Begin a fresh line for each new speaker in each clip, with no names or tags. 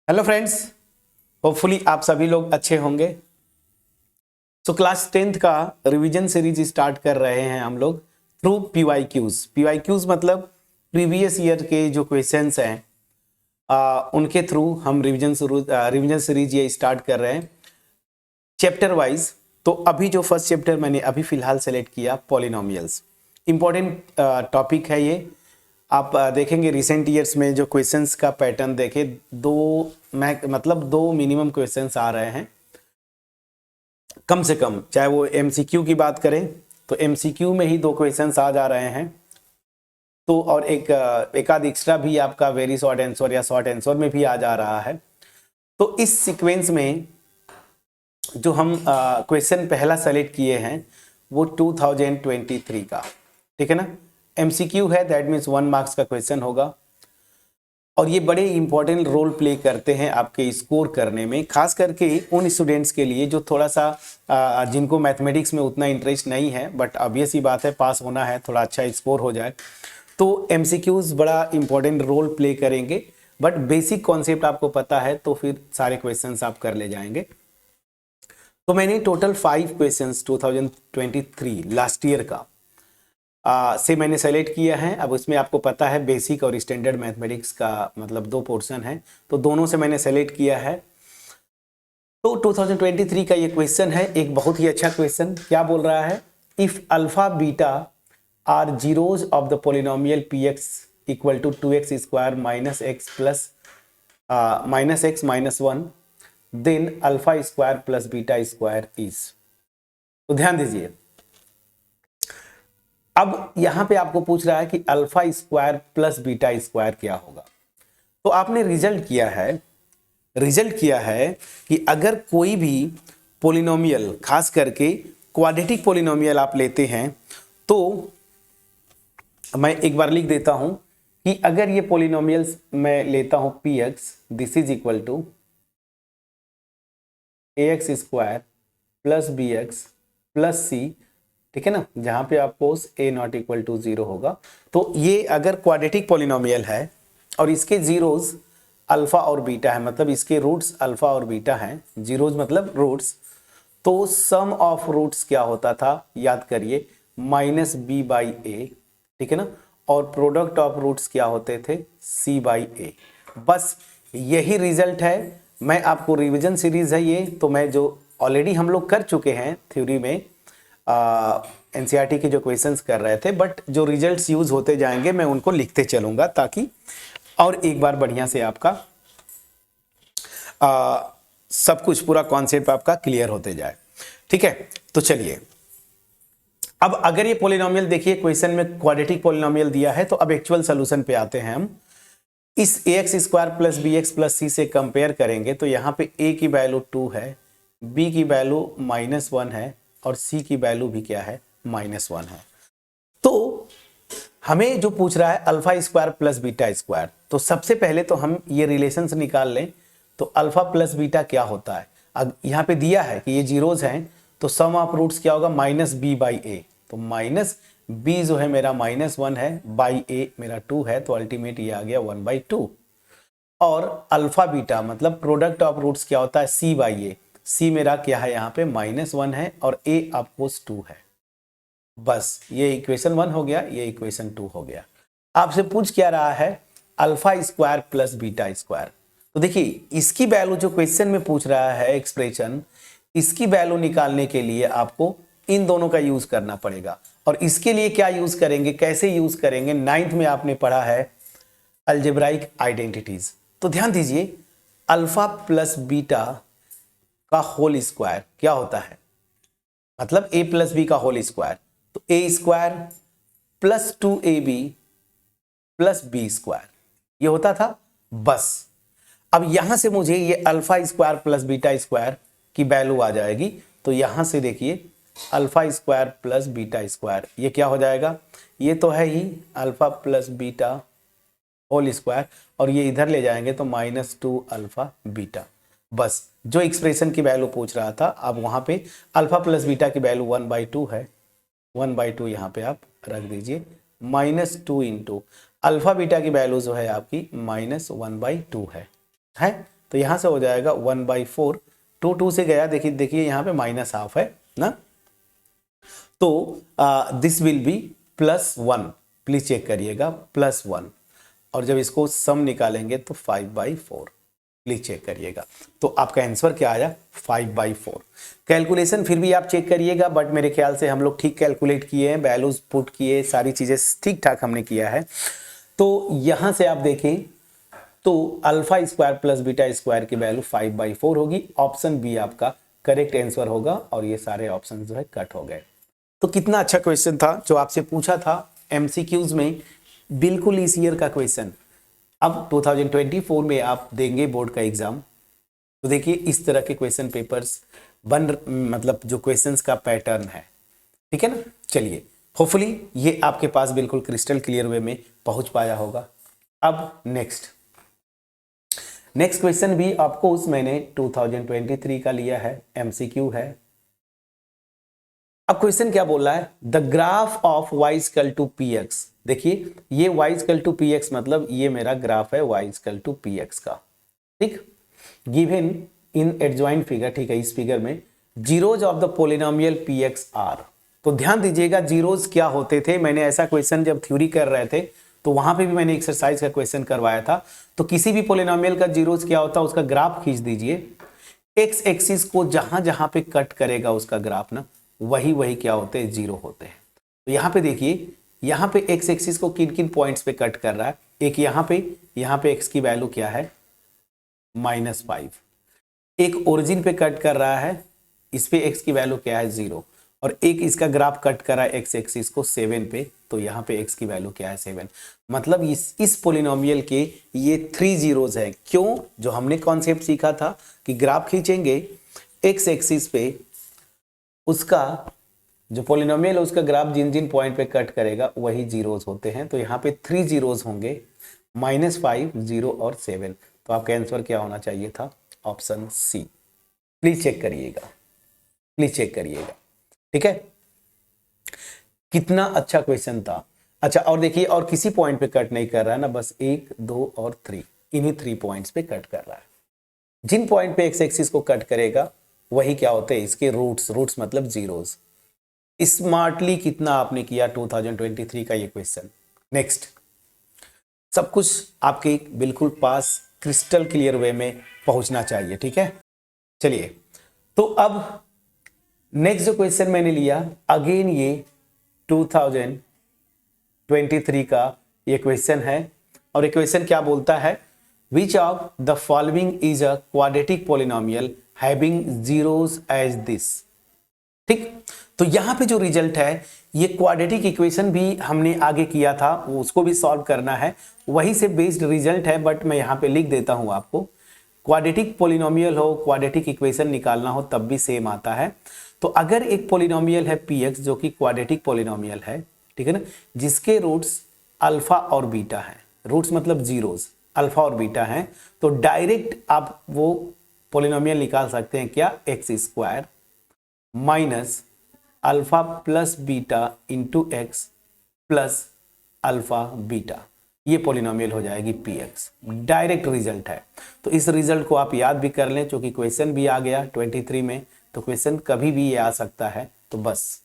Hello friends, hopefully आप सभी लोग अच्छे होंगे। तो क्लास 10th का रिवीजन सीरीज स्टार्ट कर रहे हैं हम लोग थ्रू पीवाईक्यूज। पीवाईक्यूज मतलब प्रीवियस ईयर के जो क्वेश्चंस हैं उनके थ्रू हम रिवीजन सीरीज ये स्टार्ट कर रहे हैं चैप्टर वाइज। तो अभी जो फर्स्ट चैप्टर मैंने अभी फिलहाल सेलेक्ट किया पॉलिनोमियल्स, इंपॉर्टेंट टॉपिक है ये। आप देखेंगे रिसेंट ईयर्स में जो क्वेश्चंस का पैटर्न देखे, दो मिनिमम क्वेश्चंस आ रहे हैं कम से कम। चाहे वो एमसीक्यू की बात करें तो एमसीक्यू में ही 2 क्वेश्चंस आ जा रहे हैं, तो और एक आध एक्स्ट्रा भी आपका वेरी शॉर्ट आंसर या शॉर्ट आंसर में भी आ जा रहा है। तो इस सीक्वेंस में जो हम क्वेश्चन पहला सेलेक्ट किए हैं वो 2023 का, ठीक है ना। एमसीक्यू है, दैट मीन्स 1 मार्क्स का क्वेश्चन होगा और ये बड़े इंपॉर्टेंट रोल प्ले करते हैं आपके स्कोर करने में, खास करके उन स्टूडेंट्स के लिए जो थोड़ा सा जिनको मैथमेटिक्स में उतना इंटरेस्ट नहीं है, बट ऑब्वियस ही बात है पास होना है, थोड़ा अच्छा स्कोर हो जाए तो एमसीक्यूज बड़ा इंपॉर्टेंट रोल प्ले करेंगे। बट बेसिक कॉन्सेप्ट आपको पता है तो फिर सारे क्वेश्चंस आप कर ले जाएंगे। तो मैंने टोटल 5 क्वेश्चंस 2023 लास्ट ईयर का से मैंने सेलेक्ट किया है। अब उसमें आपको पता है बेसिक और स्टैंडर्ड मैथमेटिक्स का मतलब 2 पोर्शन है, तो दोनों से मैंने सेलेक्ट किया है। तो 2023 का ये क्वेश्चन है, एक बहुत ही अच्छा क्वेश्चन। क्या बोल रहा है? If alpha beta are zeros of the polynomial p x equal to 2x square minus x plus minus x minus 1 then alpha square plus beta square is. तो ध्यान दीजिए, अब यहां पे आपको पूछ रहा है कि alpha square plus beta square क्या होगा। तो आपने रिजल्ट किया है कि अगर कोई भी पोलिनोमियल, खास करके क्वाड्रेटिक पोलिनोमियल आप लेते हैं, तो मैं एक बार लिख देता हूं कि अगर ये पोलिनोमियल्स मैं लेता हूं P X, this is equal to A X square plus B X plus C, ठीक है ना, जहां पे आपको ए नॉट इक्वल टू 0 होगा। तो ये अगर क्वाड्रेटिक पॉलिनोमियल है और इसके जीरोज अल्फा और बीटा है, मतलब इसके रूट्स अल्फा और बीटा हैं, जीरोज मतलब रूट्स, तो सम ऑफ रूट्स क्या होता था याद करिए, माइनस बी बाई ए, ठीक है ना, और प्रोडक्ट ऑफ रूट्स क्या होते थे, सी बाई ए। बस यही रिजल्ट है। मैं आपको रिवीजन सीरीज है ये, तो मैं जो ऑलरेडी हम लोग कर चुके हैं थ्योरी में एनसीईआरटी के जो क्वेश्चंस कर रहे थे, बट जो रिजल्ट्स यूज होते जाएंगे मैं उनको लिखते चलूंगा ताकि और एक बार बढ़िया से आपका सब कुछ पूरा कॉन्सेप्ट आपका क्लियर होते जाए, ठीक है। तो चलिए, अब अगर ये पॉलिनोमियल देखिए क्वेश्चन में क्वाड्रेटिक पॉलिनोमियल दिया है, तो अब एक्चुअल सोल्यूशन पे आते हैं हम। इस A X square plus B X plus C से कंपेयर करेंगे तो यहाँ पे ए की वैल्यू 2 है, बी की वैल्यू -1 है और सी की वैल्यू भी क्या है, -1 है। तो हमें जो पूछ रहा है alpha square plus beta square, तो सबसे पहले तो हम ये रिलेशंस निकाल लें। तो अल्फा प्लस बीटा क्या होता है, अब यहाँ पे दिया है कि ये जीरोज हैं, तो सम ऑफ रूट्स क्या होगा, माइनस बी बाई ए। तो माइनस बी जो है मेरा -1 है, बाई ए मेरा 2 है, तो अल्टीमेट ये आ गया 1/2। और अल्फा बीटा मतलब प्रोडक्ट ऑफ रूट्स क्या होता है, सी बाई ए। सी मेरा क्या है यहाँ पे -1 है और ए अपोज 2 है। बस ये इक्वेशन 1 हो गया, ये इक्वेशन 2 हो गया। आपसे पूछ क्या रहा है, alpha square plus beta square. तो देखिए इसकी वैल्यू जो क्वेश्चन में पूछ रहा है एक्सप्रेशन, इसकी वैल्यू निकालने के लिए आपको इन दोनों का यूज करना पड़ेगा। और इसके लिए क्या यूज करेंगे, कैसे यूज करेंगे, 9th में आपने पढ़ा है अलजेब्राइक आइडेंटिटीज। तो ध्यान दीजिए, अल्फा प्लस बीटा का होल स्क्वायर क्या होता है, मतलब ए प्लस बी का होल स्क्वायर। तो A square plus 2ab plus B square ये होता था। बस अब यहां से मुझे ये alpha square plus beta square की वैल्यू आ जाएगी। तो यहां से देखिए alpha square plus beta square ये क्या हो जाएगा, ये तो है ही alpha plus beta whole square, और ये इधर ले जाएंगे तो -2 अल्फा बीटा। बस जो एक्सप्रेशन की वैल्यू पूछ रहा था, अब वहां पे अल्फा प्लस बीटा की वैल्यू 1/2 है, 1/2 यहाँ पे आप रख दीजिए, -2 इंटू अल्फा बीटा की वैल्यू जो है आपकी -1/2 है। तो यहाँ से हो जाएगा 1/4, 2 से गया, देखिए देखिए यहाँ पे -½ है ना, तो this will be +1, please check करिएगा +1, और जब इसको सम निकालेंगे तो 5/4, प्लीज चेक करिएगा। तो आपका आंसर क्या आया? 5/4। कैलकुलेशन फिर भी आप चेक करिएगा, बट मेरे ख्याल से हम लोग ठीक कैलकुलेट किए हैं, वैल्यूज पुट किए, सारी चीजें ठीक ठाक हमने किया है। तो यहां से आप देखें तो α² प्लस β² की वैल्यू 5/4 होगी। ऑप्शन बी आपका करेक्ट आंसर होगा, और ये सारे ऑप्शन जो है कट हो गए। तो कितना अच्छा क्वेश्चन था जो आपसे पूछा था एमसीक्यूज में, बिल्कुल इस ईयर का क्वेश्चन। अब 2024 में आप देंगे बोर्ड का एग्जाम, तो देखिए इस तरह के क्वेश्चन पेपर्स मतलब जो क्वेश्चंस का पैटर्न है, ठीक है ना। चलिए, होपफुली ये आपके पास बिल्कुल क्रिस्टल क्लियर वे में पहुंच पाया होगा। अब नेक्स्ट क्वेश्चन भी आपको मैंने 2023 का लिया है, एमसीक्यू है। अब क्वेश्चन क्या बोल रहा है? The graph of y=px। देखिए ये y=px मतलब ये मेरा ग्राफ है y=px का, ठीक। गिवन इन एडजॉइंट फिगर, ठीक है, इस फिगर में zeros of the polynomial px are. तो ध्यान दीजिएगा जीरोज क्या होते थे। मैंने ऐसा क्वेश्चन जब थ्योरी कर रहे थे तो वहां पे भी मैंने एक्सरसाइज का क्वेश्चन करवाया था। तो किसी भी पोलिनोमियल का जीरोज क्या होता है, उसका ग्राफ खींच दीजिए, एक्स एक्सिस को जहां जहां पे कट करेगा उसका ग्राफ ना, वही क्या होते हैं? जीरो होते हैं। तो यहाँ पे देखिए, यहाँ पे एक्स एक्सिस को किन किन पॉइंट्स पे कट कर रहा है। एक यहाँ पे एक्स की वैल्यू क्या है? -5। एक ओरिजिन पे कट कर रहा है, इस पे एक्स की वैल्यू क्या है? 0। और एक इसका ग्राफ कट कर रहा है एक्स एक्सिस को 7 पे, तो यहाँ पे एक्स की वैल्यू क्या है? 7। मतलब इस पोलिनोमियल के ये 3 जीरोज है। क्यों? जो हमने कॉन्सेप्ट सीखा था कि ग्राफ खींचेंगे एक्स एक्सिस पे, उसका जो पोलिनोमियल है उसका ग्राफ जिन जिन पॉइंट पे कट करेगा वही जीरोज होते हैं। तो यहाँ पे 3 जीरोज होंगे, -5, 0 और 7। तो आपका आंसर क्या होना चाहिए था? Option C. प्लीज चेक करिएगा, प्लीज चेक करिएगा, ठीक है। कितना अच्छा क्वेश्चन था। अच्छा, और देखिए, और किसी पॉइंट पे कट नहीं कर रहा है ना, बस 1, 2 और 3, इन्हीं 3 पॉइंट्स पे कट कर रहा है। जिन पॉइंट पे एक्स एक्सिस को कट करेगा वही क्या होते हैं? इसके रूट्स मतलब जीरोज। स्मार्टली कितना आपने किया 2023 का ये क्वेश्चन। नेक्स्ट, सब कुछ आपके बिल्कुल पास क्रिस्टल क्लियर वे में पहुंचना चाहिए, ठीक है। चलिए, तो अब नेक्स्ट जो क्वेश्चन मैंने लिया, अगेन ये 2023 का ये क्वेश्चन है, और ये क्वेश्चन क्या बोलता है? Which of the following is a quadratic polynomial having zeros as this? ठीक, तो यहां पे जो रिजल्ट है, ये क्वाड्रेटिक इक्वेशन भी हमने आगे किया था, उसको भी सॉल्व करना है, वही से बेस्ड रिजल्ट है, बट मैं यहां पे लिख देता हूं आपको। क्वाड्रेटिक पोलिनोमियल हो, क्वाड्रेटिक इक्वेशन निकालना हो, तब भी सेम आता है। तो अगर एक पोलिनोमियल है px जो कि क्वाड्रेटिक पोलिनोमियल है, ठीक है ना, जिसके रूट्स अल्फा और बीटा है, रूट्स मतलब जीरोज, अल्फा और बीटा है, तो डायरेक्ट आप वो पोलिनोमियल निकाल सकते हैं क्या? x² minus alpha plus beta into x plus alpha beta, ये पोलिनोमियल हो जाएगी px। डायरेक्ट रिजल्ट है। तो इस रिजल्ट को आप याद भी कर लें, क्योंकि क्वेश्चन भी आ गया 23 में, तो क्वेश्चन कभी भी ये आ सकता है। तो बस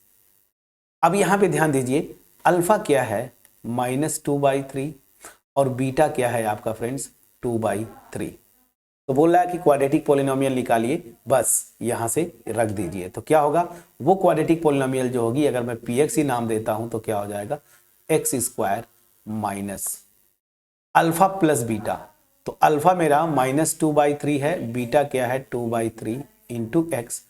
अब यहां पे ध्यान दीजिए, अल्फा क्या है? -2/3, और बीटा क्या है आपका फ्रेंड्स? 2/3। तो बोल रहा है कि क्वाड्रेटिक पोलिनोमियल निकालिए, बस यहां से रख दीजिए। तो क्या होगा? वो क्वाड्रेटिक पोलिनोमियल जो होगी, अगर मैं px ही नाम देता हूं तो क्या हो जाएगा? x² minus alpha plus beta. तो अल्फा मेरा -2/3 है, बीटा क्या है? 2/3 into x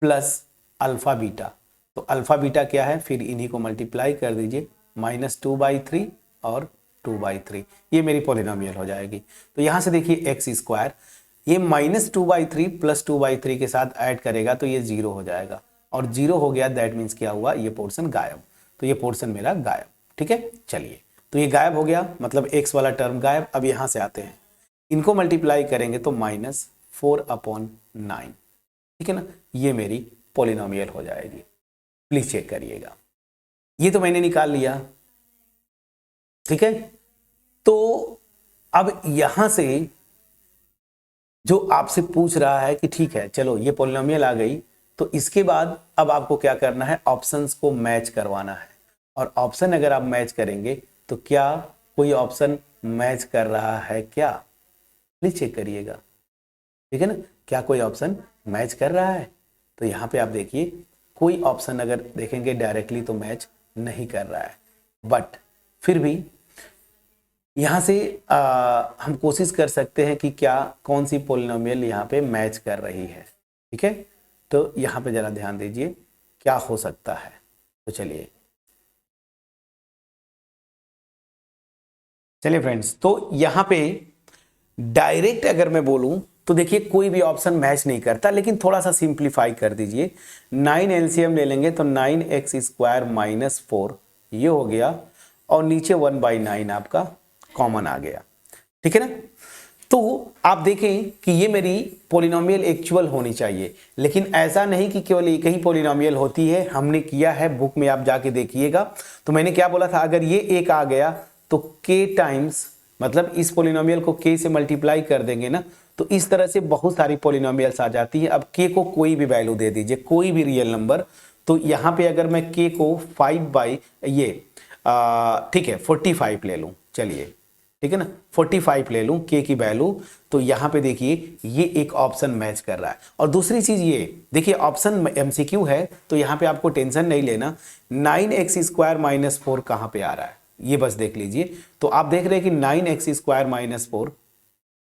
plus alpha beta. तो अल्फा बीटा क्या है? फिर इन्हीं को मल्टीप्लाई कर दीजिए, -2/3 और 2/3, ये मेरी पोलिनोमियल हो जाएगी। तो यहां से देखिए x², ये -2/3 प्लस 2/3 के साथ ऐड करेगा तो ये 0 हो जाएगा, और 0 हो गया, दैट मीन्स क्या हुआ? ये पोर्शन गायब। तो ये पोर्शन मेरा गायब, ठीक है। चलिए, तो ये गायब हो गया, मतलब x वाला टर्म गायब। अब यहां से आते हैं, इनको मल्टीप्लाई करेंगे तो -4/9, ठीक है ना, ये मेरी पोलिनोमियल हो जाएगी। प्लीज चेक करिएगा, ये तो मैंने निकाल लिया, ठीक है। तो अब यहां से जो आपसे पूछ रहा है कि ठीक है चलो ये पॉलिनोमियल आ गई, तो इसके बाद अब आपको क्या करना है, ऑप्शंस को मैच करवाना है। और ऑप्शन अगर आप मैच करेंगे तो क्या कोई ऑप्शन मैच कर रहा है क्या, प्लीज चेक करिएगा, ठीक है ना, क्या कोई ऑप्शन मैच कर रहा है। तो यहाँ पे आप देखिए कोई ऑप्शन अगर देखेंगे डायरेक्टली तो मैच नहीं कर रहा है, बट फिर भी यहाँ से हम कोशिश कर सकते हैं कि क्या कौन सी पॉलिनोमियल यहाँ पे मैच कर रही है, ठीक है। तो यहाँ पे जरा ध्यान दीजिए क्या हो सकता है। तो चलिए फ्रेंड्स, तो यहाँ पे डायरेक्ट अगर मैं बोलूं तो देखिए कोई भी ऑप्शन मैच नहीं करता, लेकिन थोड़ा सा सिंप्लीफाई कर दीजिए। 9 एलसीएम ले लेंगे तो 9x² - 4 ये हो गया, और नीचे 1/9 आपका कॉमन आ गया, ठीक है ना। तो आप देखें कि ये मेरी पॉलिनोमियल एक्चुअल होनी चाहिए, लेकिन ऐसा नहीं कि केवल एक ही पॉलिनोमियल होती है। हमने किया है, बुक में आप जाके देखिएगा। तो मैंने क्या बोला था, अगर ये एक आ गया तो k टाइम्स, मतलब इस पॉलिनोमियल को k से मल्टीप्लाई कर देंगे ना, तो इस तरह से बहुत सारी पॉलिनोमियल्स आ जाती है। अब k को कोई भी वैल्यू दे दीजिए, कोई भी रियल नंबर। तो यहाँ पे अगर मैं k को 5 ठीक है 45 ले लूँ, चलिए ठीक है ना, 45 ले लूं k की वैल्यू, तो यहां पे देखिए ये एक ऑप्शन मैच कर रहा है। और दूसरी चीज ये देखिए, ऑप्शन MCQ है तो यहां पे आपको टेंशन नहीं लेना। 9x² - 4 कहां पे आ रहा है ये बस देख लीजिए। तो आप देख रहे हैं कि 9x² - 4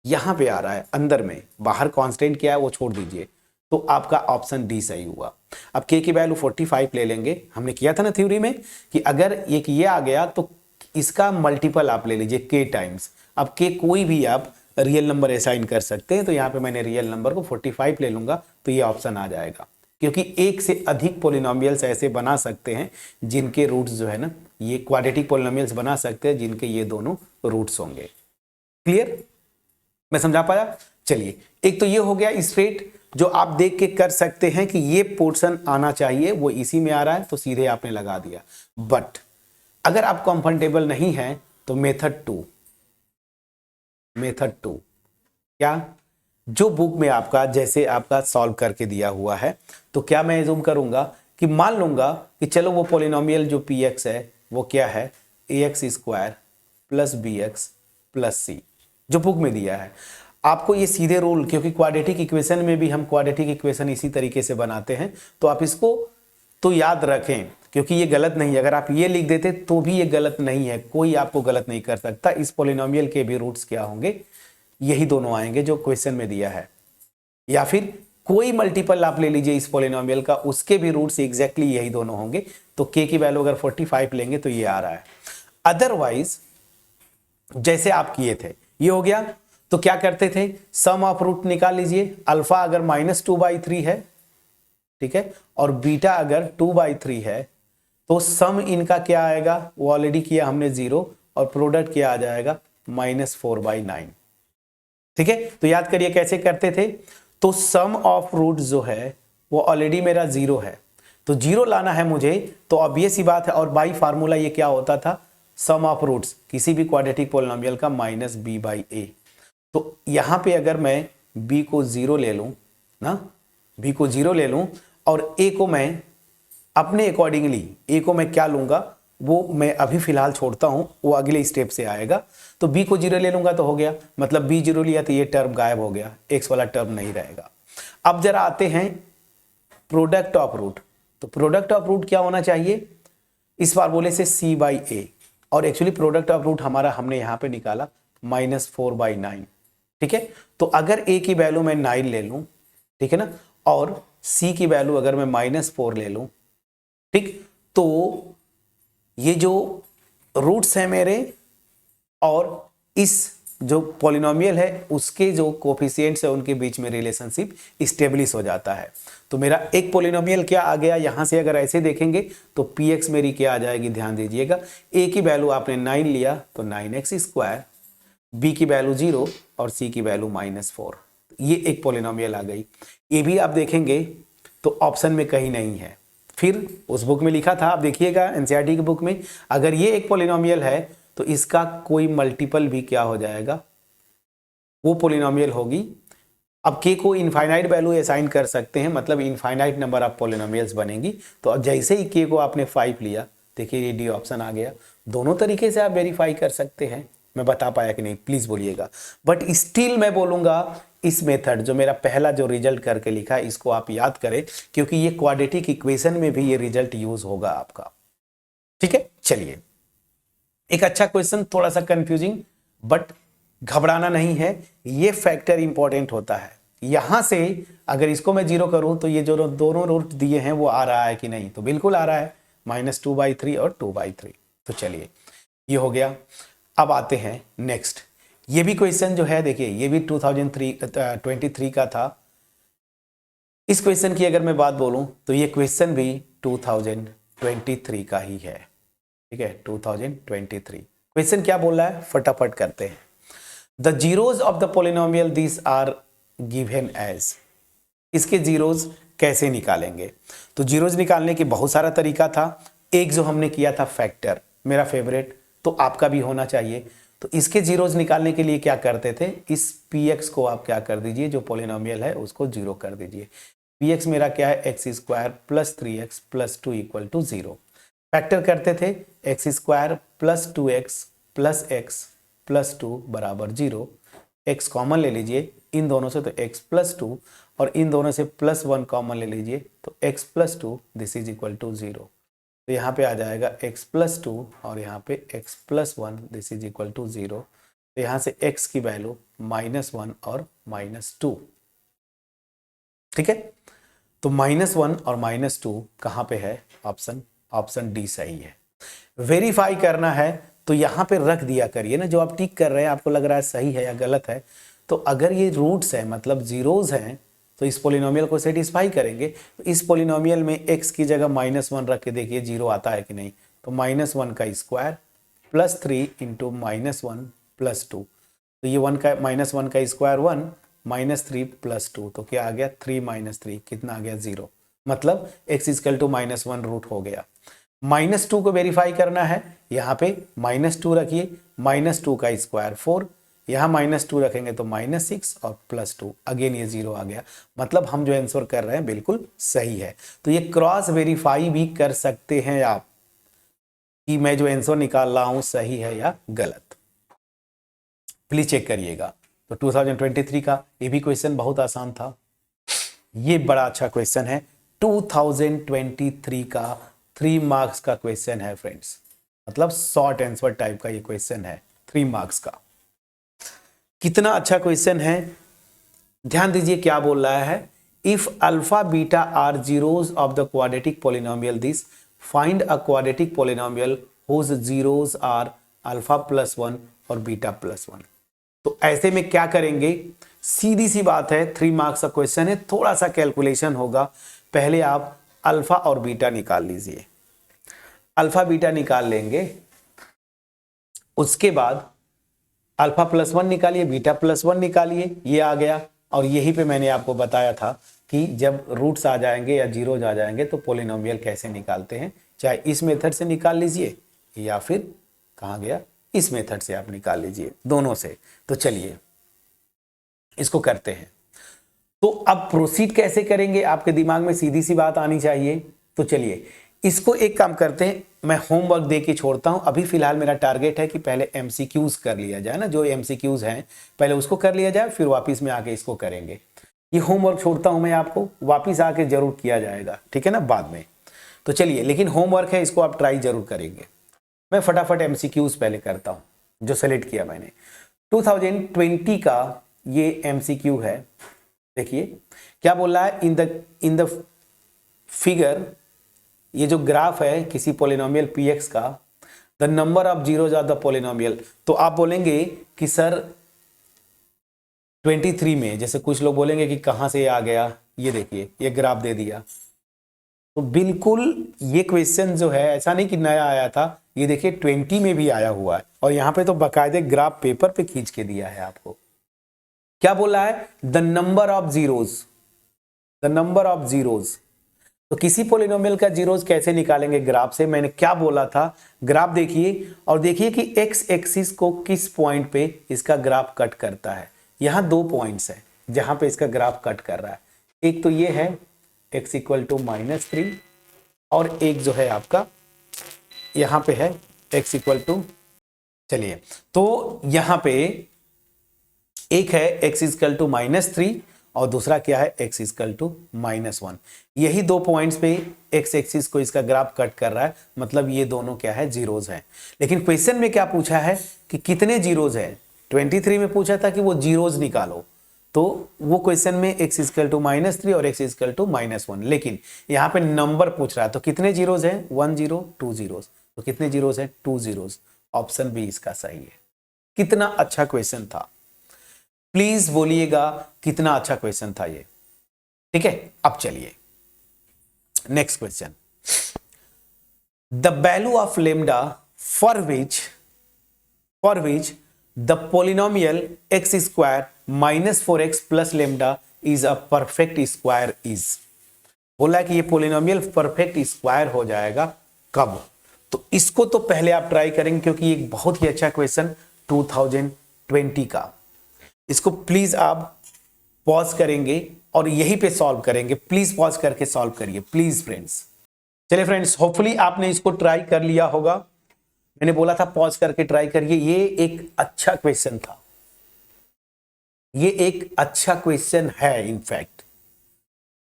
यहां पे आ रहा है अंदर में, बाहर कांस्टेंट क्या है वो छोड़ दीजिए। तो आपका ऑप्शन डी सही हुआ। अब k की वैल्यू 45 ले लेंगे, हमने किया था ना थ्योरी में कि अगर एक ये आ गया तो इसका मल्टीपल आप ले लीजिए k टाइम्स। अब k कोई भी आप रियल नंबर असाइन कर सकते हैं, तो यहाँ पे मैंने रियल नंबर को 45 ले लूंगा, तो ये ऑप्शन आ जाएगा। क्योंकि एक से अधिक पॉलिनोमियल्स ऐसे बना सकते हैं जिनके रूट्स जो है ना, ये क्वाड्रेटिक पॉलिनोमियल्स बना सकते हैं जिनके ये दोनों रूट्स होंगे। क्लियर, मैं समझा पाया। चलिए, एक तो ये हो गया स्ट्रेट, जो आप देख के कर सकते हैं कि ये पोर्शन आना चाहिए, वो इसी में आ रहा है तो सीधे आपने लगा दिया। बट अगर आप कंफर्टेबल नहीं है तो मेथड टू क्या, जो बुक में आपका जैसे आपका सॉल्व करके दिया हुआ है, तो क्या मैं एज्यूम करूंगा कि मान लूंगा कि चलो वो पॉलिनोमियल जो px है वो क्या है, ax² + bx + c, जो बुक में दिया है। आपको ये सीधे रूल, क्योंकि क्वाड्रेटिक इक्वेशन में भी हम क्वाड्रेटिक इक्वेशन इसी तरीके से बनाते हैं, तो आप इसको तो याद रखें, क्योंकि ये गलत नहीं है। अगर आप ये लिख देते तो भी ये गलत नहीं है, कोई आपको गलत नहीं कर सकता। इस पॉलिनोमियल के भी रूट्स क्या होंगे, यही दोनों आएंगे जो क्वेश्चन में दिया है, या फिर कोई मल्टीपल आप ले लीजिए इस पॉलिनोमियल का, उसके भी रूट्स एग्जैक्टली यही दोनों होंगे। तो k की वैल्यू अगर 45 लेंगे तो ये आ रहा है। अदरवाइज जैसे आप किए थे, ये हो गया तो क्या करते थे, सम ऑफ रूट निकाल लीजिए। अल्फा अगर -2/3 है, ठीक है, और बीटा अगर 2/3 है, तो सम इनका क्या आएगा, वो ऑलरेडी किया हमने 0, और प्रोडक्ट क्या आ जाएगा -4/9। ठीक है, तो याद करिए कैसे करते थे। तो सम ऑफ रूट जो है वो ऑलरेडी मेरा 0 है, तो 0 लाना है मुझे, तो ऑब्वियस ही बात है। और बाई फार्मूला ये क्या होता था, सम ऑफ रूट्स किसी भी क्वाड्रेटिक पॉलिनोमियल का -b/a। तो यहां पे अगर मैं b को 0 ले लूं ना, b को 0 ले लूं, और a को मैं अपने अकॉर्डिंगली, a को मैं क्या लूंगा वो मैं अभी फिलहाल छोड़ता हूं, वो अगले स्टेप से आएगा। तो b को 0 ले लूंगा तो हो गया, मतलब b 0 लिया तो ये टर्म गायब हो गया, x वाला टर्म नहीं रहेगा। अब जरा आते हैं प्रोडक्ट ऑफ रूट। तो प्रोडक्ट ऑफ रूट क्या होना चाहिए, इस फार्मूले से c/a, और एक्चुअली प्रोडक्ट ऑफ रूट हमारा हमने यहां पे निकाला -4/9। ठीक है, तो अगर a की वैल्यू मैं 9 ले लूं, ठीक है ना, और c की वैल्यू अगर मैं -4 ले लूं, ठीक, तो ये जो रूट्स हैं मेरे और इस जो पॉलिनोमियल है उसके जो कोफिशिएंट्स है उनके बीच में रिलेशनशिप स्टेब्लिश हो जाता है। तो मेरा एक पॉलिनोमियल क्या आ गया, यहां से अगर ऐसे देखेंगे तो px मेरी क्या आ जाएगी, ध्यान दीजिएगा। a की वैल्यू आपने 9 लिया तो 9x², b की वैल्यू 0 और c की वैल्यू -4, ये एक पॉलिनोमियल आ गई। ये भी आप देखेंगे तो ऑप्शन में कहीं नहीं है, फिर उस बुक में लिखा था, आप देखिएगा एनसीईआरटी की बुक में, अगर ये एक पॉलिनोमियल है तो इसका कोई मल्टीपल भी क्या हो जाएगा, वो पॉलिनोमियल होगी अब k को इनफाइनाइट वैल्यू असाइन कर सकते हैं, मतलब इनफाइनाइट नंबर ऑफ पॉलिनोमियल्स बनेंगी। तो अब जैसे ही k को आपने 5 लिया, देखिए ये डी ऑप्शन आ गया। दोनों तरीके से आप वेरीफाई कर सकते हैं। मैं बता पाया कि नहीं प्लीज बोलिएगा। बट स्टिल मैं बोलूंगा इस मेथड जो मेरा पहला जो रिजल्ट करके लिखा है इसको आप याद करें, क्योंकि ये क्वाड्रेटिक इक्वेशन में भी ये रिजल्ट यूज होगा आपका। ठीक है, चलिए एक अच्छा क्वेश्चन, थोड़ा सा कंफ्यूजिंग, बट घबराना नहीं है, ये फैक्टर इंपॉर्टेंट होता है। यहां से अगर इसको मैं 0 करूं तो ये जो दोनों रूट दिए हैं वो आ रहा है कि नहीं, तो बिल्कुल आ रहा है, -2/3 और 2/3। तो चलिए ये हो गया। अब आते हैं नेक्स्ट। ये भी क्वेश्चन जो है देखिए, ये भी 2023 का था। इस क्वेश्चन की अगर मैं बात बोलूं तो ये क्वेश्चन भी 2023 का ही है। ठीक है, 2023। क्वेश्चन क्या बोल रहा है, फटाफट करते हैं। The zeros of the polynomial this are given as. इसके जीरोज कैसे निकालेंगे, तो जीरोज निकालने की बहुत सारा तरीका था। एक जो हमने किया था फैक्टर, मेरा फेवरेट, तो आपका भी होना चाहिए। तो इसके जीरोज निकालने के लिए क्या करते थे, इस px को आप क्या कर दीजिए, जो पोलिनोमियल है उसको 0 कर दीजिए। px मेरा क्या है, x² + 3x + 2 = 0। फैक्टर करते थे x² + 2x + x + 2 = 0। x common ले लीजिए इन दोनों से, तो x + 2, और इन दोनों से +1 कॉमन ले लीजिए, तो x + 2 this is equal to 0। तो यहाँ पे आ जाएगा x + 2 और यहाँ पे x + 1 this is equal to 0। तो यहाँ से x की वैल्यू -1 और -2। ठीक है, तो -1 और -2 कहाँ पे है, ऑप्शन डी सही है। वेरीफाई करना है तो यहाँ पे रख दिया करिए ना, जो आप टिक कर रहे हैं आपको लग रहा है सही है या गलत है। तो अगर ये रूट्स है मतलब जीरोज हैं तो इस पोलिनोमियल को सेटिस्फाई करेंगे। तो इस पोलिनोमियल में x की जगह -1 रख के देखिए 0 आता है कि नहीं। तो -1 का स्क्वायर + 3 × -1 + 2, तो ये -1 का स्क्वायर 1, -3 + 2, तो क्या आ गया 3 - 3 कितना आ गया 0। मतलब x = -1 रूट हो गया। -2 को वेरीफाई करना है, यहाँ पे -2 रखिए, -2 का स्क्वायर 4, यहाँ -2 रखेंगे तो -6 और +2, अगेन ये 0 आ गया। मतलब हम जो आंसर कर रहे हैं बिल्कुल सही है। तो ये क्रॉस वेरीफाई भी कर सकते हैं आप कि मैं जो आंसर निकाल रहा हूं सही है या गलत, प्लीज चेक करिएगा। तो 2023 का ये भी क्वेश्चन बहुत आसान था। ये बड़ा अच्छा क्वेश्चन है, 2023 का 3 मार्क्स का क्वेश्चन है फ्रेंड्स, मतलब शॉर्ट आंसर टाइप का ये क्वेश्चन है 3 मार्क्स का। कितना अच्छा क्वेश्चन है, ध्यान दीजिए क्या बोल रहा है। If alpha beta are zeros of the quadratic polynomial this, find a quadratic polynomial whose zeros are alpha +1 और बीटा +1। तो ऐसे में क्या करेंगे, सीधी सी बात है, 3 मार्क्स का क्वेश्चन है, थोड़ा सा कैलकुलेशन होगा। पहले आप अल्फा और बीटा निकाल लीजिए, अल्फा बीटा निकाल लेंगे, उसके बाद अल्फा +1 निकालिए, बीटा +1 निकालिए, ये आ गया। और यही पे मैंने आपको बताया था कि जब रूट्स आ जाएंगे या जीरोज आ जाएंगे तो पोलिनोमियल कैसे निकालते हैं, चाहे इस मेथड से निकाल लीजिए या फिर कहाँ गया, इस मेथड से आप निकाल लीजिए, दोनों से। तो चलिए इसको करते हैं। तो अब प्रोसीड कैसे करेंगे, आपके दिमाग में सीधी सी बात आनी चाहिए। तो चलिए इसको एक काम करते हैं, मैं होमवर्क दे के छोड़ता हूं। अभी फिलहाल मेरा टारगेट है कि पहले एमसीक्यूज कर लिया जाए ना, जो एमसीक्यूज हैं पहले उसको कर लिया जाए, फिर वापस में आके इसको करेंगे। ये होमवर्क छोड़ता हूं मैं आपको, वापस आके जरूर किया जाएगा, ठीक है ना, बाद में। तो चलिए, लेकिन होमवर्क है, इसको आप ट्राई जरूर करेंगे। मैं फटाफट एमसीक्यूज पहले करता हूं जो सेलेक्ट किया मैंने। 2020 का ये एमसीक्यू है। देखिए क्या बोल रहा है, इन द फिगर, ये जो ग्राफ है किसी पोलिनोमियल px का, the number of zeros of the polynomial. तो आप बोलेंगे कि सर 23 में, जैसे कुछ लोग बोलेंगे कि कहां से आ गया, ये देखिए ये ग्राफ दे दिया। तो बिल्कुल ये क्वेश्चन जो है ऐसा नहीं कि नया आया था, ये देखिए 20 में भी आया हुआ है, और यहां पे तो बाकायदे ग्राफ पेपर पे खींच के दिया है आपको। क्या बोल रहा है, the number of zeros, the number of zeros. तो किसी पोलिनोमियल का जीरोज कैसे निकालेंगे ग्राफ से, मैंने क्या बोला था, ग्राफ देखिए और देखिए कि एक्स एक्सिस को किस पॉइंट पे इसका ग्राफ कट करता है। यहां 2 पॉइंट्स है, जहां पे इसका ग्राफ कट कर रहा है। एक तो ये है x इक्वल टू -3 और एक जो है आपका यहां पे है x इक्वल टू, चलिए तो यहां पे एक है x इक्वल टू -3 और दूसरा क्या है x इक्वल टू -1। यही दो पॉइंट्स पे x एक्सिस को इसका ग्राफ कट कर रहा है, मतलब ये दोनों क्या है, जीरोज हैं। लेकिन क्वेश्चन में क्या पूछा है कि कितने जीरोज है। 23 में पूछा था कि वो जीरोज निकालो, तो वो क्वेश्चन में x इक्वल टू -3 और x इक्वल टू -1, लेकिन यहाँ पे नंबर पूछ रहा है तो कितने जीरोज है, 1 0 2 जीरोज, तो कितने जीरोज है, 2 जीरोज। ऑप्शन बी इसका सही है। कितना अच्छा क्वेश्चन था, प्लीज बोलिएगा कितना अच्छा क्वेश्चन था ये। ठीक है, अब चलिए next question. The value of lambda for which the polynomial x square -4x plus lambda is a perfect square is. बोला कि ये पोलिनोमियल परफेक्ट स्क्वायर हो जाएगा कब। तो इसको तो पहले आप ट्राई करेंगे क्योंकि एक बहुत ही अच्छा क्वेश्चन 2020 का। इसको प्लीज आप पॉज करेंगे और यहीं पे सॉल्व करेंगे। प्लीज पॉज करके सॉल्व करिए प्लीज फ्रेंड्स। चलिए फ्रेंड्स, होपफुली आपने इसको ट्राई कर लिया होगा। मैंने बोला था पॉज करके ट्राई करिए। ये एक अच्छा क्वेश्चन था, ये एक अच्छा क्वेश्चन है इनफैक्ट,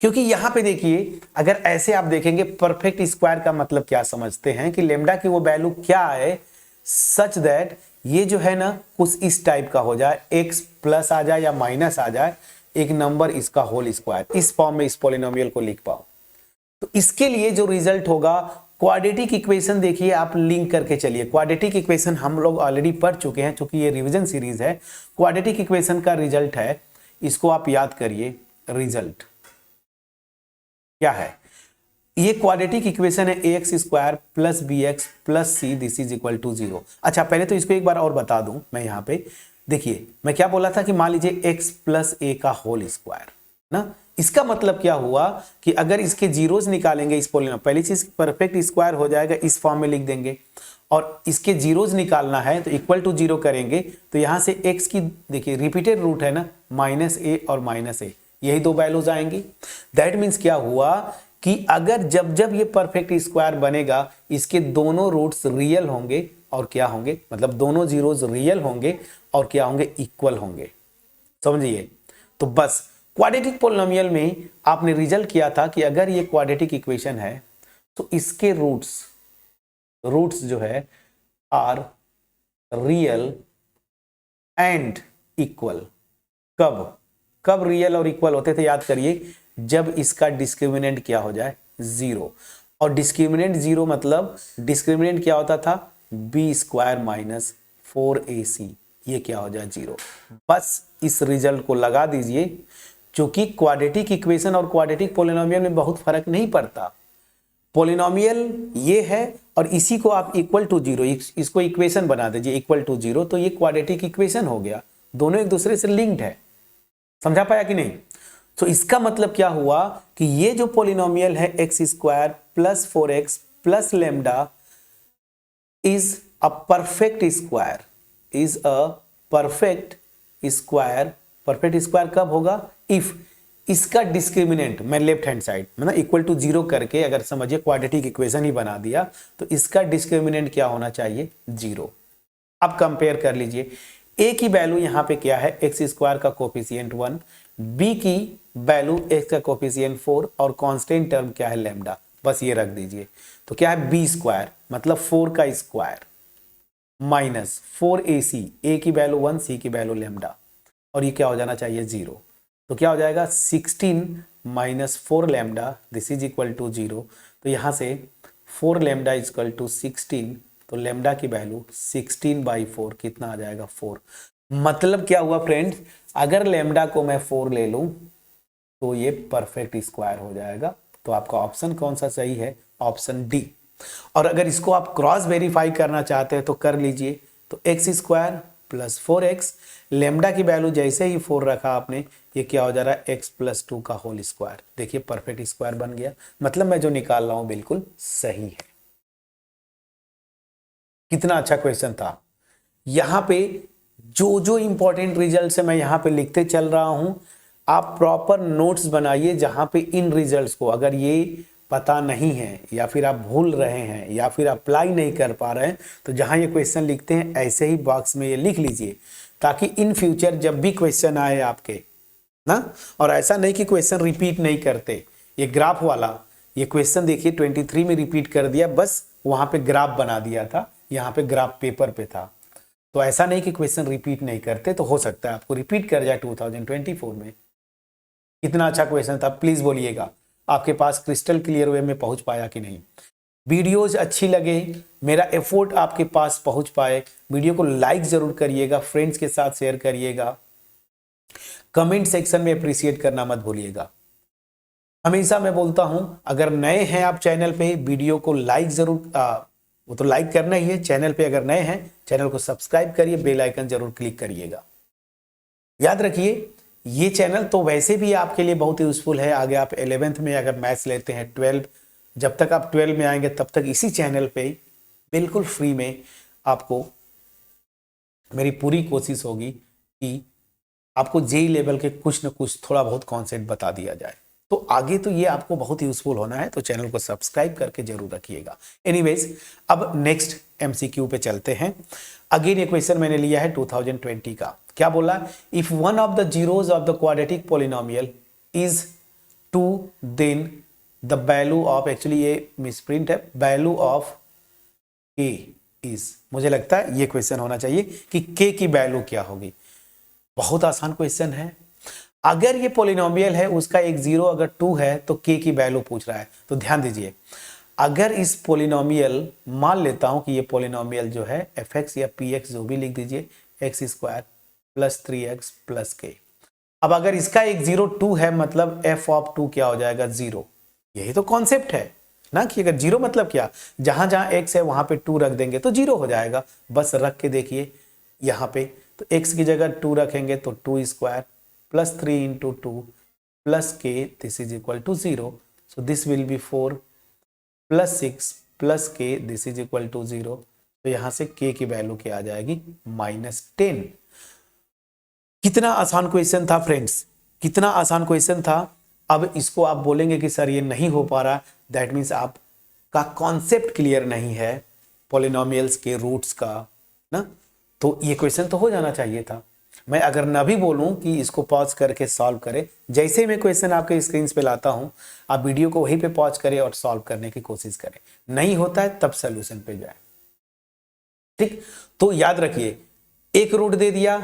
क्योंकि यहां पे देखिए अगर ऐसे आप देखेंगे परफेक्ट स्क्वायर का मतलब क्या समझते हैं कि लेमडा की वो वैल्यू क्या है सच दैट ये जो है ना कुछ इस टाइप का हो जाए, x प्लस आ जाए या माइनस आ जाए, एक नंबर इसका होल स्क्वायर, इस फॉर्म में इस पॉलिनोमियल को लिख पाओ। तो इसके लिए जो रिजल्ट होगा, क्वाड्रेटिक इक्वेशन देखिए आप लिंक करके चलिए। क्वाड्रेटिक इक्वेशन हम लोग ऑलरेडी पढ़ चुके हैं, चूंकि ये रिवीजन सीरीज है। क्वाड्रेटिक इक्वेशन का रिजल्ट है, इसको आप याद करिए। रिजल्ट क्या है, ये क्वाड्रेटिक इक्वेशन है ax square plus bx plus c this is equal to 0। अच्छा पहले तो इसको एक बार और बता दूं मैं। यहाँ पे देखिए मैं क्या बोला था कि मान लीजिए x प्लस a का होल स्क्वायर ना, इसका मतलब क्या हुआ कि अगर इसके जीरोस निकालेंगे इस पोलिनोमियल, पहली चीज परफेक्ट स्क्वायर हो जाएगा, इस फॉर्म में लिख देंगे, और इसके जीरोस निकालना है तो इक्वल टू 0 करेंगे। तो यहां से x की देखिए रिपीटेड रूट है ना, -a और -a, यही दो वैल्यूज आएंगी। दैट मीन्स क्या हुआ कि अगर जब जब ये परफेक्ट स्क्वायर बनेगा इसके दोनों रूट्स रियल होंगे और क्या होंगे, मतलब दोनों जीरोस रियल होंगे और क्या होंगे, इक्वल होंगे। समझिए, तो बस क्वाड्रेटिक पोलिनोमियल में आपने रिजल्ट किया था कि अगर ये क्वाड्रेटिक इक्वेशन है तो इसके रूट्स जो है आर रियल एंड इक्वल। कब रियल और इक्वल होते थे याद करिए, जब इसका डिस्क्रिमिनेंट क्या हो जाए, 0। और डिस्क्रिमिनेंट 0 मतलब डिस्क्रिमिनेंट क्या होता था, b स्क्वायर माइनस 4ac, ये क्या हो जाए 0। बस इस रिजल्ट को लगा दीजिए, क्योंकि क्वाड्रेटिक इक्वेशन और क्वाड्रेटिक पोलिनोमियल में बहुत फर्क नहीं पड़ता। पोलिनोमियल ये है और इसी को आप इक्वल टू 0, इसको इक्वेशन बना दीजिए इक्वल टू 0, तो ये क्वाड्रेटिक इक्वेशन हो गया। दोनों एक दूसरे से लिंक्ड है। समझा पाया कि नहीं। तो इसका मतलब क्या हुआ कि ये जो पोलिनोमियल है x square plus 4x plus lambda is a perfect square, is a perfect square. Perfect square कब होगा, इफ इसका डिस्क्रिमिनेंट मैं लेफ्ट हैंड साइड मतलब इक्वल टू 0 करके अगर समझिए क्वाड्रेटिक इक्वेशन ही बना दिया, तो इसका डिस्क्रिमिनेंट क्या होना चाहिए, 0। अब कंपेयर कर लीजिए, a की वैल्यू यहां पे क्या है, x स्क्वायर का कोफिशिएंट 1, b की वैल्यू x का कोफिशिएंट 4 और कांस्टेंट टर्म क्या है, लैम्डा। बस ये रख दीजिए। तो क्या है, b स्क्वायर मतलब 4 का स्क्वायर माइनस 4ac, a की वैल्यू 1, c की वैल्यू लैम्डा, और ये क्या हो जाना चाहिए, 0। तो क्या हो जाएगा, 16 minus 4 lambda this is equal to 0। तो यहां से 4 लैम्डा इज इक्वल टू 16, तो लैम्डा की वैल्यू 16/4 कितना आ जाएगा, 4। मतलब क्या हुआ फ्रेंड्स, अगर लैम्डा को मैं 4 ले लूं तो ये परफेक्ट स्क्वायर हो जाएगा। तो आपका ऑप्शन कौन सा सही है, ऑप्शन डी। और अगर इसको आप क्रॉस वेरीफाई करना चाहते हैं तो कर लीजिए। तो x square plus 4x, lambda की वैल्यू जैसे ही 4 रखा आपने, ये क्या हो जा रहा है, x प्लस 2 का होल स्क्वायर। देखिए परफेक्ट स्क्वायर बन गया। मतलब मैं जो निकाल रहा हूं बिल्कुल सही है। कितना अच्छा क्वेश्चन था। यहां पे जो जो इंपॉर्टेंट रिजल्ट है मैं यहां पे लिखते चल रहा हूं। आप प्रॉपर नोट्स बनाइए जहां पे इन रिजल्ट्स को अगर ये पता नहीं है या फिर आप भूल रहे हैं या फिर अप्लाई नहीं कर पा रहे हैं तो जहां ये क्वेश्चन लिखते हैं ऐसे ही बॉक्स में ये लिख लीजिए, ताकि इन फ्यूचर जब भी क्वेश्चन आए आपके ना, और ऐसा नहीं कि क्वेश्चन रिपीट नहीं करते। ये ग्राफ वाला ये क्वेश्चन देखिए 23 में रिपीट कर दिया, बस वहां पे ग्राफ बना दिया था, यहाँ पे ग्राफ पेपर पे था। तो ऐसा नहीं कि क्वेश्चन रिपीट नहीं करते, तो हो सकता है आपको रिपीट कर जाए 2024 में। कितना अच्छा क्वेश्चन था, प्लीज बोलिएगा आपके पास क्रिस्टल क्लियर वे में पहुंच पाया कि नहीं। वीडियोज अच्छी लगे, मेरा एफर्ट आपके पास पहुंच पाए, वीडियो को लाइक जरूर करिएगा, फ्रेंड्स के साथ शेयर करिएगा, कमेंट सेक्शन में अप्रिशिएट करना मत भूलिएगा। हमेशा मैं बोलता हूं अगर नए हैं आप चैनल पे, वीडियो को लाइक जरूर वो तो लाइक करना ही है। चैनल पे अगर नए हैं चैनल को सब्सक्राइब करिए, बेल आइकन जरूर क्लिक करिएगा। याद रखिए ये चैनल तो वैसे भी आपके लिए बहुत यूजफुल है। आगे आप 11th में अगर मैथ्स लेते हैं, 12 जब तक आप 12 में आएंगे तब तक इसी चैनल पे बिल्कुल फ्री में आपको मेरी पूरी कोशिश होगी कि आपको जेई लेवल के कुछ न कुछ थोड़ा बहुत कॉन्सेप्ट बता दिया जाए। तो आगे तो ये आपको बहुत यूजफुल होना है, तो चैनल को सब्सक्राइब करके जरूर रखिएगा। एनीवेज अब नेक्स्ट एमसीक्यू पे चलते हैं। अगेन ये क्वेश्चन मैंने लिया है 2020 का। क्या बोला, if one of the zeros of the quadratic polynomial is 2 then the value of, actually ये मिसप्रिंट है, वैल्यू ऑफ के इज, मुझे लगता है ये क्वेश्चन होना चाहिए कि के की वैल्यू क्या होगी। बहुत आसान क्वेश्चन है। अगर ये पॉलिनोमियल है उसका एक जीरो अगर 2 है तो के की वैल्यू पूछ रहा है। तो ध्यान दीजिए, अगर इस पॉलिनोमियल, मान लेता हूं कि ये पॉलिनोमियल जो है fx या px जो भी लिख दीजिए, x² प्लस 3x प्लस के। अब अगर इसका एक जीरो 2 है मतलब f ऑफ 2 क्या हो जाएगा, 0। यही तो कॉन्सेप्ट है ना कि अगर जीरो मतलब क्या, जहां जहां x है वहां पे 2 रख देंगे तो 0 हो जाएगा। बस रख के देखिए यहाँ पे, तो x की जगह 2 रखेंगे तो 2² plus 3 into 2 plus k, this is equal to 0. So this will be 4 plus 6 plus k, this is equal to 0. तो यहां से k की वैल्यू क्या आ जाएगी, -10। कितना आसान क्वेश्चन था फ्रेंड्स, कितना आसान क्वेश्चन था। अब इसको आप बोलेंगे कि सर ये नहीं हो पा रहा, दैट मीन्स आपका कॉन्सेप्ट क्लियर नहीं है पॉलिनोमियल्स के रूट्स का ना। तो ये क्वेश्चन तो हो जाना चाहिए था। मैं अगर ना भी बोलूं कि इसको पॉज करके सॉल्व करें, जैसे मैं क्वेश्चन आपके स्क्रीन पे लाता हूं आप वीडियो को वहीं पे पॉज करें और सॉल्व करने की कोशिश करें। नहीं होता है तब सॉल्यूशन पे जाएं, ठीक। तो याद रखिए, एक रूट दे दिया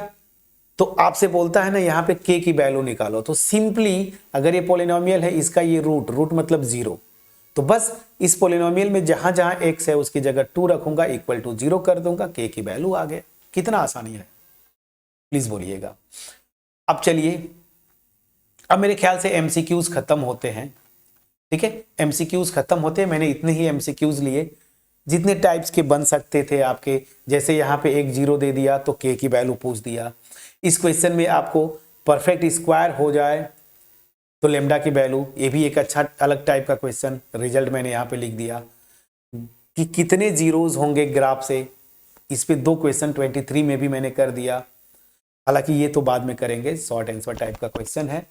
तो आपसे बोलता है ना यहाँ पे के की वैल्यू निकालो, तो सिंपली अगर ये पॉलिनोमियल है इसका ये रूट मतलब 0, तो बस इस पॉलिनोमियल में जहां जहां x है उसकी जगह 2 रखूंगा, इक्वल टू 0 कर दूंगा, के की वैल्यू आ गया। कितना आसानी है, प्लीज बोलिएगा। अब चलिए, अब मेरे ख्याल से एमसीक्यूज खत्म होते हैं, ठीक है। एमसीक्यूज खत्म होते हैं, मैंने इतने ही एमसीक्यूज लिए जितने टाइप्स के बन सकते थे आपके। जैसे यहाँ पे एक 0 दे दिया तो के की वैल्यू पूछ दिया। इस क्वेश्चन में आपको परफेक्ट स्क्वायर हो जाए तो लेमडा की वैल्यू, ये भी एक अच्छा अलग टाइप का क्वेश्चन। रिजल्ट मैंने यहाँ पे लिख दिया कि कितने जीरोज होंगे ग्राफ से। इस पे 2 क्वेश्चन 23 में भी मैंने कर दिया, हालांकि ये तो बाद में करेंगे, शॉर्ट आंसर टाइप का क्वेश्चन है।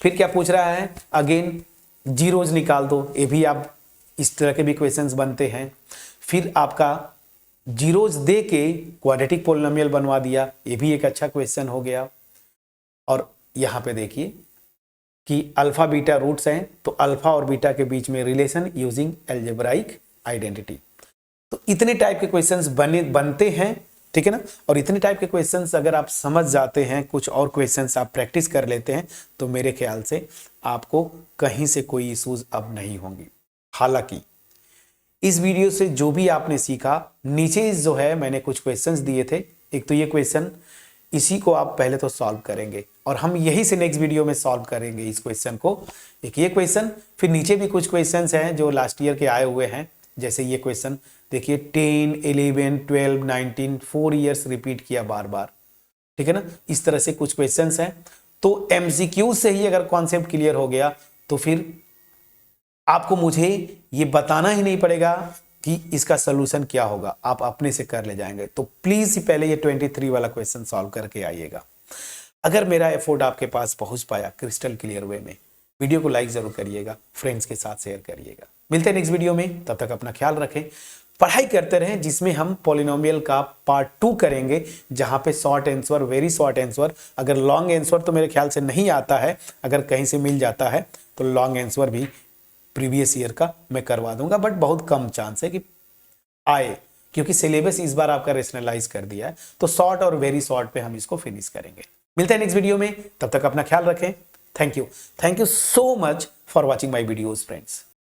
फिर क्या पूछ रहा है, अगेन जीरोज निकाल दो, ये भी आप इस तरह के भी क्वेश्चंस बनते हैं। फिर आपका जीरोज दे के क्वाड्रेटिक पॉलिनोमियल बनवा दिया, ये भी एक अच्छा क्वेश्चन हो गया। और यहाँ पे देखिए कि अल्फा बीटा रूट्स हैं, तो अल्फा और बीटा के बीच में रिलेशन यूजिंग अलजेब्राइक आइडेंटिटी। तो इतने टाइप के क्वेश्चंस बनते हैं, ठीक है ना। और इतने टाइप के क्वेश्चंस अगर आप समझ जाते हैं, कुछ और क्वेश्चंस आप प्रैक्टिस कर लेते हैं, तो मेरे ख्याल से आपको कहीं से कोई इश्यूज अब नहीं होंगी। हालांकि इस वीडियो से जो भी आपने सीखा, नीचे जो है मैंने कुछ क्वेश्चंस दिए थे। एक तो ये क्वेश्चन, इसी को आप पहले तो सॉल्व करेंगे और हम यही से नेक्स्ट वीडियो में सॉल्व करेंगे इस क्वेश्चन को। एक ये क्वेश्चन, फिर नीचे भी कुछ क्वेश्चंस हैं जो लास्ट ईयर के आए हुए हैं। जैसे ये क्वेश्चन देखिए, 10, 11, 12, 19 4 ईयर्स रिपीट किया बार बार, ठीक है ना। इस तरह से कुछ क्वेश्चंस हैं। तो एमसीक्यू से ही अगर कॉन्सेप्ट क्लियर हो गया तो फिर आपको मुझे ये बताना ही नहीं पड़ेगा कि इसका सोल्यूशन क्या होगा, आप अपने से कर ले जाएंगे। तो प्लीज पहले ये 23 वाला क्वेश्चन सॉल्व करके आइएगा। अगर मेरा एफर्ट आपके पास पहुंच पाया क्रिस्टल क्लियर वे में, वीडियो को लाइक जरूर करिएगा, फ्रेंड्स के साथ शेयर करिएगा। मिलते हैं नेक्स्ट वीडियो में, तब तक अपना ख्याल रखें, पढ़ाई करते रहें, जिसमें हम पॉलिनोमियल का पार्ट 2 करेंगे, जहां पे short answer, very short answer, अगर लॉन्ग आंसर तो मेरे ख्याल से नहीं आता है, अगर कहीं से मिल जाता है तो लॉन्ग आंसर भी प्रीवियस ईयर का मैं करवा दूंगा, बट बहुत कम चांस है कि आए, क्योंकि सिलेबस इस बार आपका रेशनलाइज कर दिया है। तो शॉर्ट और वेरी शॉर्ट पे हम इसको फिनिश करेंगे। मिलते हैं नेक्स्ट वीडियो में, तब तक अपना ख्याल रखें। Thank you so much for watching my videos friends.